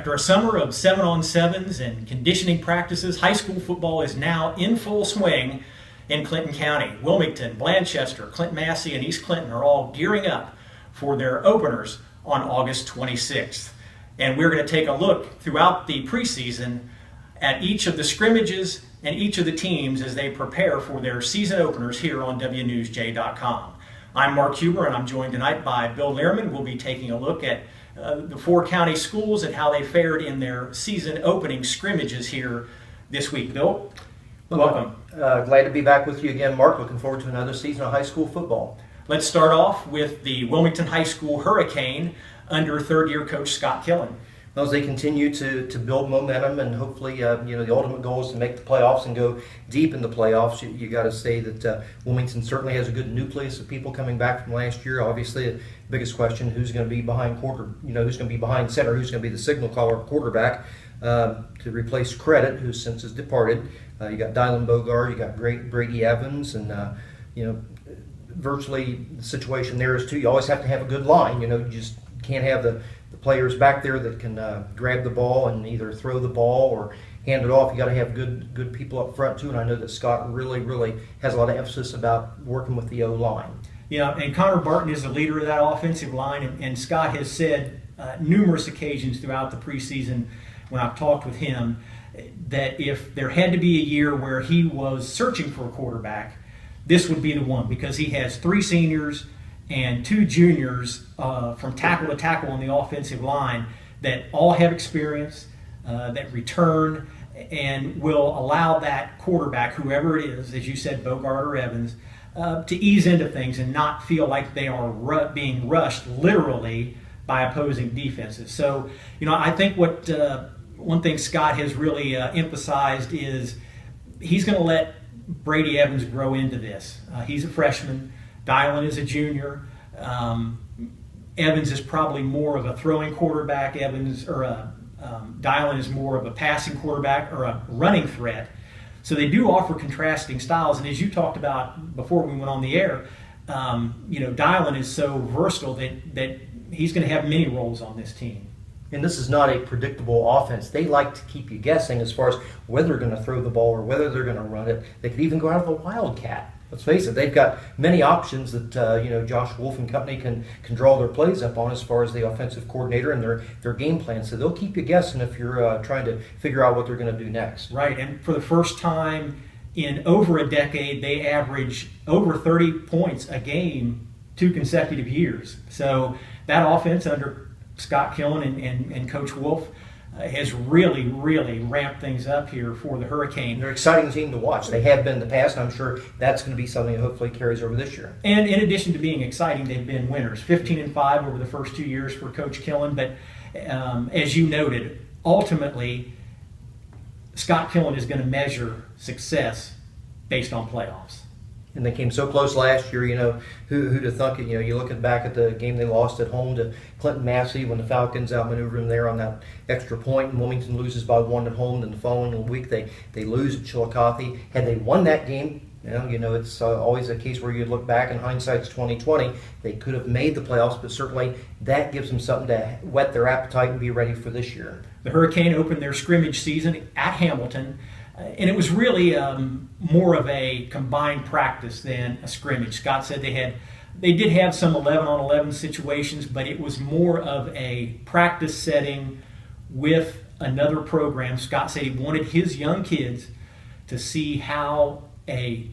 After a summer of 7-on-7s and conditioning practices, high school football is now in full swing in Clinton County. Wilmington, Blanchester, Clinton Massie, and East Clinton are all gearing up for their openers on August 26th. And we're going to take a look throughout the preseason at each of the scrimmages and each of the teams as they prepare for their season openers here on WNewsJ.com. I'm Mark Huber, and I'm joined tonight by Bill Lehrman. We'll be taking a look at the 4 county schools and how they fared in their season opening scrimmages here this week. Bill, welcome. Glad to be back with you again, Mark. Looking forward to another season of high school football. Let's start off with the Wilmington High School Hurricane under third-year coach Scott Killen. As they continue to build momentum, and hopefully, the ultimate goal is to make the playoffs and go deep in the playoffs. You got to say that Wilmington certainly has a good nucleus of people coming back from last year. Obviously, the biggest question: who's going to be behind who's going to be behind center? Who's going to be the signal caller quarterback to replace Credit, who since has departed? You got Dylan Bogart, you got Brady Evans, and virtually the situation there is too. You always have to have a good line. You just can't have the players back there that can grab the ball and either throw the ball or hand it off. You got to have good people up front too, and I know that Scott really has a lot of emphasis about working with the O-line. Yeah, and Connor Barton is the leader of that offensive line, and Scott has said numerous occasions throughout the preseason when I've talked with him that if there had to be a year where he was searching for a quarterback, this would be the one, because he has 3 seniors and 2 juniors from tackle to tackle on the offensive line that all have experience, that return, and will allow that quarterback, whoever it is, as you said, Bogart or Evans, to ease into things and not feel like they are being rushed literally by opposing defenses. So, I think what one thing Scott has really emphasized is he's going to let Brady Evans grow into this. He's a freshman. Dylan is a junior. Evans is probably more of a throwing quarterback. Dylan is more of a passing quarterback or a running threat. So they do offer contrasting styles. And as you talked about before we went on the air, Dylan is so versatile that he's going to have many roles on this team. And this is not a predictable offense. They like to keep you guessing as far as whether they're going to throw the ball or whether they're going to run it. They could even go out of a wildcat. Let's face it, they've got many options that Josh Wolf and company can draw their plays up on as far as the offensive coordinator and their game plan. So they'll keep you guessing if you're trying to figure out what they're going to do next. Right, and for the first time in over a decade, they average over 30 points a game 2 consecutive years. So that offense under Scott Killen and Coach Wolf has really ramped things up here for the Hurricane. They're an exciting team to watch. They have been in the past, and I'm sure that's going to be something that hopefully carries over this year. And in addition to being exciting, they've been winners. 15-5 over the first 2 years for Coach Killen. But as you noted, ultimately, Scott Killen is going to measure success based on playoffs. And they came so close last year, who'd have thunk it? You look back at the game they lost at home to Clinton Massie when the Falcons outmaneuvered them there on that extra point, and Wilmington loses by 1 at home. Then the following week they lose at Chillicothe. Had they won that game, it's always a case where you look back and hindsight's 20/20. They could have made the playoffs, but certainly that gives them something to whet their appetite and be ready for this year. The Hurricane opened their scrimmage season at Hamilton. And it was really more of a combined practice than a scrimmage. Scott said they did have some 11-on-11 situations, but it was more of a practice setting with another program. Scott said he wanted his young kids to see how a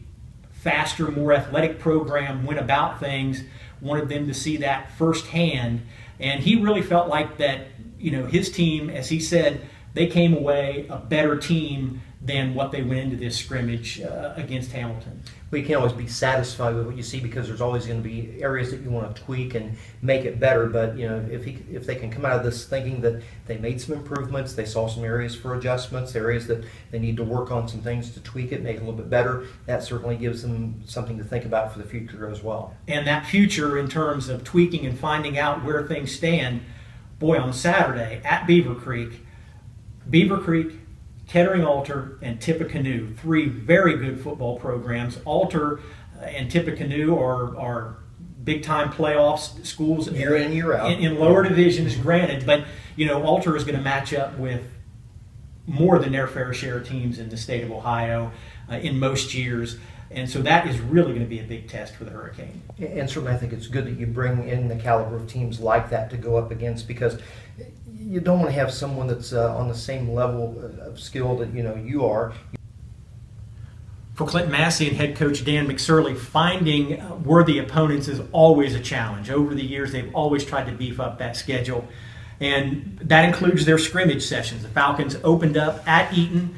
faster, more athletic program went about things, wanted them to see that firsthand. And he really felt like that, his team, as he said, they came away a better team than what they went into this scrimmage against Hamilton. Well, you can't always be satisfied with what you see because there's always going to be areas that you want to tweak and make it better. But if they can come out of this thinking that they made some improvements, they saw some areas for adjustments, areas that they need to work on some things to tweak it, make it a little bit better, that certainly gives them something to think about for the future as well. And that future in terms of tweaking and finding out where things stand, boy, on Saturday at Beaver Creek, Kettering Alter, and Tippecanoe, 3 very good football programs. Alter and Tippecanoe are big-time playoffs schools Year in, year out. in lower divisions, granted, but Alter is going to match up with more than their fair share of teams in the state of Ohio in most years. And so that is really going to be a big test for the Hurricane. And certainly I think it's good that you bring in the caliber of teams like that to go up against, because you don't want to have someone that's on the same level of skill that you are. For Clinton Massie and head coach Dan McSorley, finding worthy opponents is always a challenge. Over the years, they've always tried to beef up that schedule, and that includes their scrimmage sessions. The Falcons opened up at Eaton,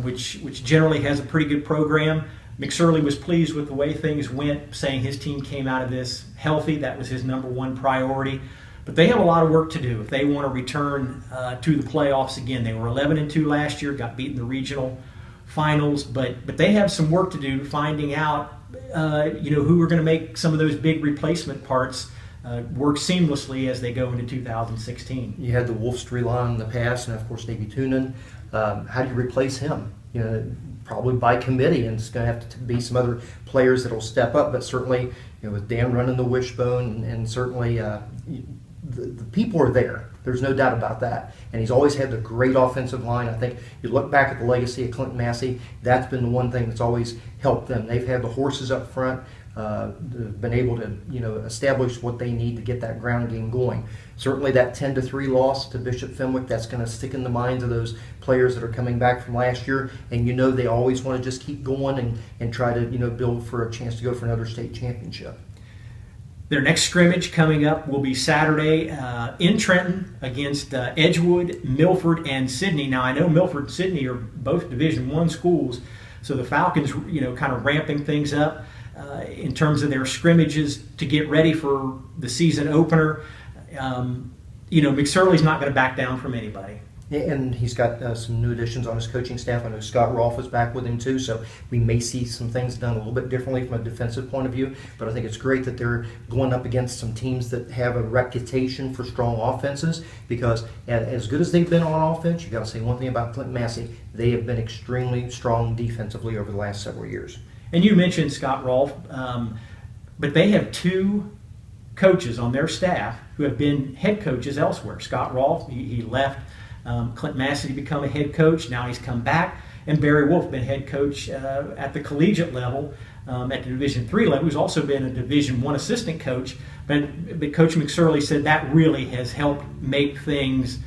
which generally has a pretty good program. McSorley was pleased with the way things went, saying his team came out of this healthy. That was his number one priority. But they have a lot of work to do if they want to return to the playoffs again. They were 11-2 last year, got beat in the regional finals, but they have some work to do finding out who are going to make some of those big replacement parts work seamlessly as they go into 2016. You had the Wolf storyline in the past, and of course Davey Toonan. How do you replace him? Probably by committee, and it's going to have to be some other players that will step up. But certainly, with Dan running the wishbone, and certainly the people are there. There's no doubt about that. And he's always had the great offensive line. I think you look back at the legacy of Clinton Massie, that's been the one thing that's always helped them. They've had the horses up front, been able to establish what they need to get that ground game going. Certainly that 10-3 loss to Bishop Fenwick, that's going to stick in the minds of those players that are coming back from last year, and they always want to just keep going and try to build for a chance to go for another state championship. Their next scrimmage coming up will be Saturday in Trenton against Edgewood, Milford, and Sidney. Now I know Milford and Sidney are both Division I schools, so the Falcons kind of ramping things up in terms of their scrimmages to get ready for the season opener. McSorley's not going to back down from anybody. And he's got some new additions on his coaching staff. I know Scott Rolfe is back with him too, so we may see some things done a little bit differently from a defensive point of view. But I think it's great that they're going up against some teams that have a reputation for strong offenses, because as good as they've been on offense, you got to say one thing about Clinton Massie: they have been extremely strong defensively over the last several years. And you mentioned Scott Rolfe, but they have two coaches on their staff who have been head coaches elsewhere. Scott Rolfe, he left Clinton Massie to become a head coach. Now he's come back. And Barry Wolf, been head coach at the collegiate level, at the Division III level. He's also been a Division I assistant coach. But Coach McSorley said that really has helped make things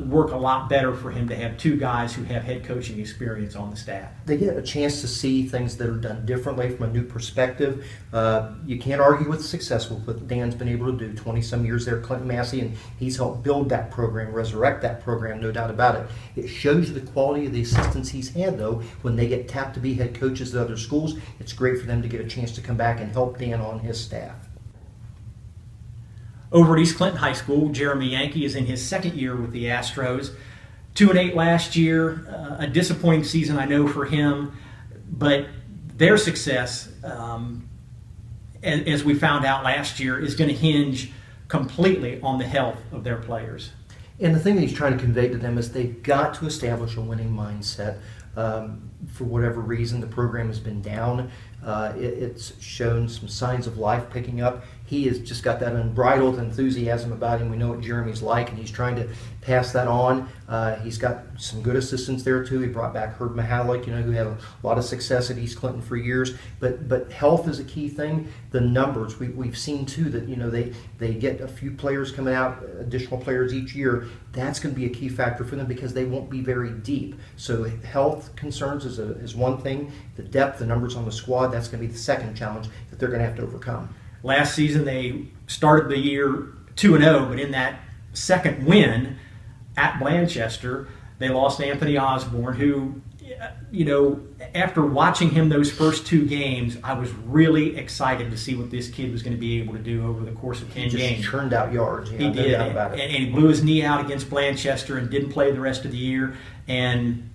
work a lot better for him to have two guys who have head coaching experience on the staff. They get a chance to see things that are done differently from a new perspective. You can't argue with the success with what Dan's been able to do. 20-some years there at Clinton Massie, and he's helped build that program, resurrect that program, no doubt about it. It shows you the quality of the assistants he's had, though. When they get tapped to be head coaches at other schools, it's great for them to get a chance to come back and help Dan on his staff. Over at East Clinton High School, Jeremy Yankee is in his second year with the Astros. 2-8 last year, a disappointing season, I know, for him, but their success, as we found out last year, is going to hinge completely on the health of their players. And the thing that he's trying to convey to them is they've got to establish a winning mindset. For whatever reason, the program has been down. It's shown some signs of life picking up. He has just got that unbridled enthusiasm about him. We know what Jeremy's like, and he's trying to pass that on. He's got some good assistants there too. He brought back Herb Mihalik, who had a lot of success at East Clinton for years. But health is a key thing. The numbers we've seen too, that they get a few players coming out, additional players each year. That's going to be a key factor for them, because they won't be very deep. So health concerns is one thing. The depth, the numbers on the squad, that's going to be the second challenge that they're going to have to overcome. Last season they started the year 2-0, but in that second win at Blanchester, they lost Anthony Osborne, who, after watching him those first two games, I was really excited to see what this kid was going to be able to do over the course of 10 games. He just churned out yards. He did, no doubt about it. And he blew his knee out against Blanchester and didn't play the rest of the year. And,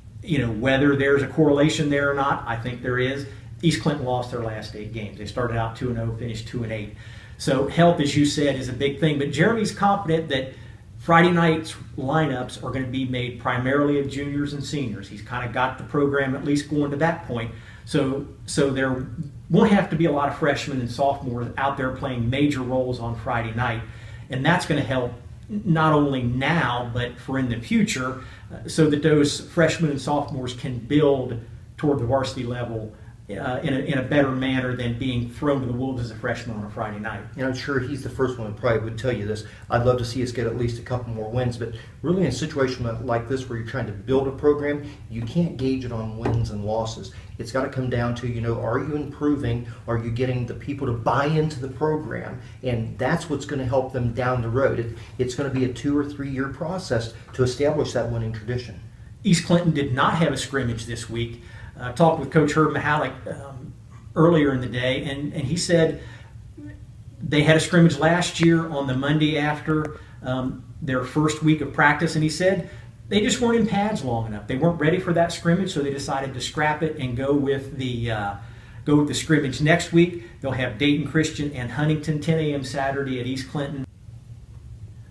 whether there's a correlation there or not, I think there is. East Clinton lost their last 8 games. They started out 2-0, finished 2-8. So health, as you said, is a big thing. But Jeremy's confident that Friday night's lineups are going to be made primarily of juniors and seniors. He's kind of got the program at least going to that point. So they're won't have to be a lot of freshmen and sophomores out there playing major roles on Friday night. And that's going to help not only now, but for in the future, so that those freshmen and sophomores can build toward the varsity level in a better manner than being thrown to the wolves as a freshman on a Friday night. And I'm sure he's the first one who probably would tell you this. I'd love to see us get at least a couple more wins, but really in a situation like this where you're trying to build a program, you can't gauge it on wins and losses. It's got to come down to, are you improving? Are you getting the people to buy into the program? And that's what's going to help them down the road. It's going to be a 2 or 3 year process to establish that winning tradition. East Clinton did not have a scrimmage this week. I talked with Coach Herb Mihalik earlier in the day, and he said they had a scrimmage last year on the Monday after their first week of practice, and he said they just weren't in pads long enough. They weren't ready for that scrimmage, so they decided to scrap it and go with the scrimmage next week. They'll have Dayton Christian and Huntington 10 a.m. Saturday at East Clinton.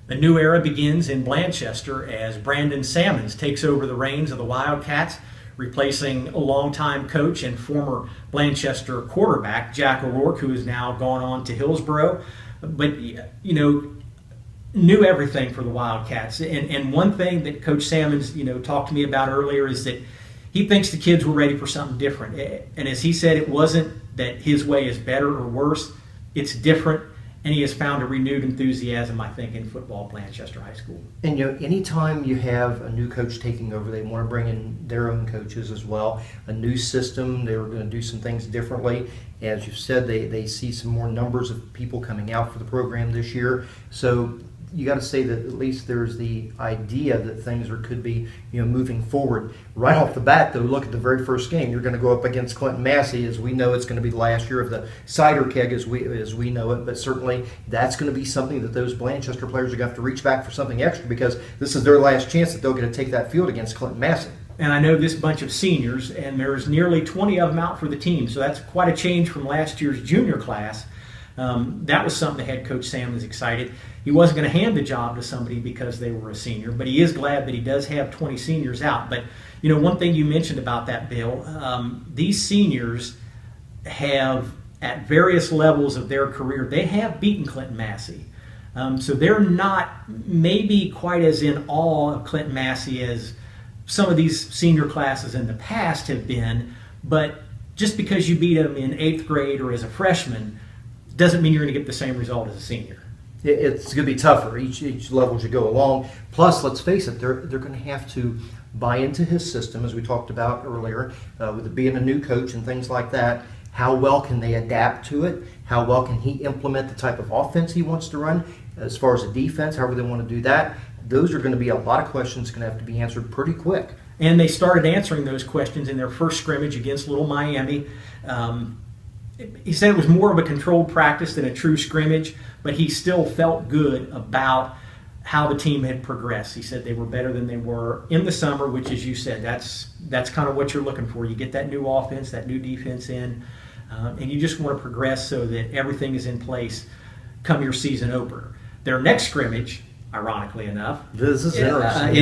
A new era begins in Blanchester as Brandon Sammons takes over the reins of the Wildcats, replacing a longtime coach and former Blanchester quarterback, Jack O'Rourke, who has now gone on to Hillsboro. But, knew everything for the Wildcats. And one thing that Coach Sammons, talked to me about earlier is that he thinks the kids were ready for something different. And as he said, it wasn't that his way is better or worse. It's different. And he has found a renewed enthusiasm, I think, in football at Blanchester High School. And anytime you have a new coach taking over, they want to bring in their own coaches as well. A new system, they were going to do some things differently. As you've said, they see some more numbers of people coming out for the program this year. So you got to say that at least there's the idea that things could be moving forward. Right off the bat, though, look at the very first game. You're going to go up against Clinton Massie, as we know it's going to be the last year of the cider keg as we know it. But certainly that's going to be something that those Blanchester players are going to have to reach back for something extra, because this is their last chance that they'll get to take that field against Clinton Massie. And I know this bunch of seniors, and there's nearly 20 of them out for the team, so that's quite a change from last year's junior class. That was something that head coach Sam was excited. He wasn't going to hand the job to somebody because they were a senior, but he is glad that he does have 20 seniors out. But, one thing you mentioned about that, Bill, these seniors have, at various levels of their career, they have beaten Clinton Massie. So they're not maybe quite as in awe of Clinton Massie as some of these senior classes in the past have been, but just because you beat them in 8th grade or as a freshman doesn't mean you're going to get the same result as a senior. It's going to be tougher each level as you go along. Plus, let's face it, they're going to have to buy into his system, as we talked about earlier, with it being a new coach and things like that. How well can they adapt to it? How well can he implement the type of offense he wants to run? As far as the defense, however they want to do that, those are going to be a lot of questions going to have to be answered pretty quick. And they started answering those questions in their first scrimmage against Little Miami. He said it was more of a controlled practice than a true scrimmage, but he still felt good about how the team had progressed. He said they were better than they were in the summer, which, as you said, that's kind of what you're looking for. You get that new offense, that new defense in, and you just want to progress so that everything is in place come your season opener. Their next scrimmage, ironically enough, this is interesting.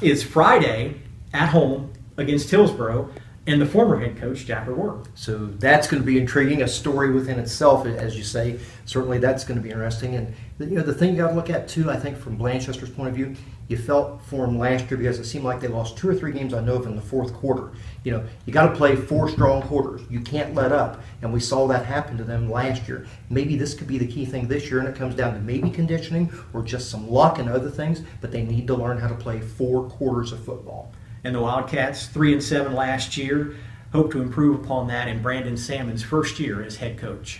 is Friday at home against Hillsboro and the former head coach, Jack O'Rourke. So that's going to be intriguing, a story within itself, as you say. Certainly that's going to be interesting. And the thing you got to look at too, I think, from Blanchester's point of view, you felt for them last year because it seemed like they lost 2 or 3 games, I know, in the fourth quarter. You got to play 4 strong quarters. You can't let up. And we saw that happen to them last year. Maybe this could be the key thing this year, and it comes down to maybe conditioning or just some luck and other things, but they need to learn how to play 4 quarters of football. And the Wildcats, 3-7 last year, hope to improve upon that in Brandon Sammons' first year as head coach.